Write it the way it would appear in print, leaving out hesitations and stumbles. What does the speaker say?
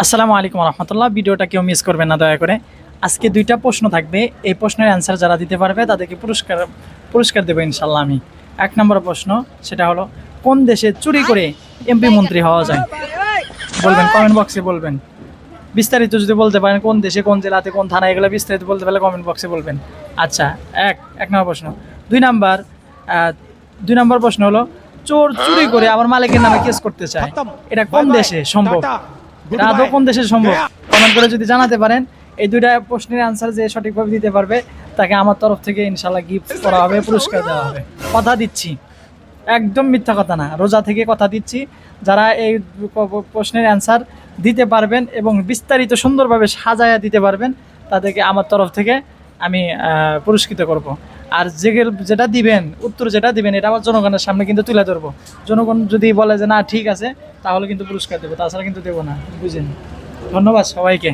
আসসালামু আলাইকুম রহমতুল্লাহ। ভিডিওটা কেউ মিস করবেন না দয়া করে। আজকে দুইটা প্রশ্ন থাকবে, এই প্রশ্নের অ্যান্সার যারা দিতে পারবে তাদেরকে পুরস্কার দেবো ইনশাল্লাহ আমি। এক নম্বর প্রশ্ন, সেটা হলো কোন দেশে চুরি করে এমপি মন্ত্রী হওয়া যায়? বলবেন, কমেন্ট বক্সে বলবেন। বিস্তারিত যদি বলতে পারেন কোন দেশে, কোন জেলাতে, কোন থানায়, এগুলো বিস্তারিত বলতে পারলে কমেন্ট বক্সে বলবেন। আচ্ছা, এক নম্বর প্রশ্ন। দুই নম্বর প্রশ্ন হলো চোর চুরি করে আবার মালিকের নামে কেস করতে চায়, এটা কোন দেশে সম্ভব? এটা আদৌ কোন দেশে সম্ভব? কমেন্ট করে যদি জানাতে পারেন। এই দুইটা প্রশ্নের আনসার যে সঠিকভাবে দিতে পারবে তাকে আমার তরফ থেকে ইনশাল্লাহ গিফট করা হবে, পুরস্কার দেওয়া হবে। কথা দিচ্ছি, একদম মিথ্যা কথা না, রোজা থেকে কথা দিচ্ছি। যারা এই প্রশ্নের অ্যান্সার দিতে পারবেন এবং বিস্তারিত সুন্দরভাবে সাজায়া দিতে পারবেন তাদেরকে আমার তরফ থেকে আমি পুরস্কৃত করব। আর যেটা দিবেন, উত্তর যেটা দিবেন, এটা আমার জনগণের সামনে কিন্তু তুলে ধরবো। জনগণ যদি বলে যে না ঠিক আছে, তাহলে কিন্তু পুরস্কার দেবো, তাছাড়া কিন্তু দেবো না, বুঝেন। ধন্যবাদ সবাইকে।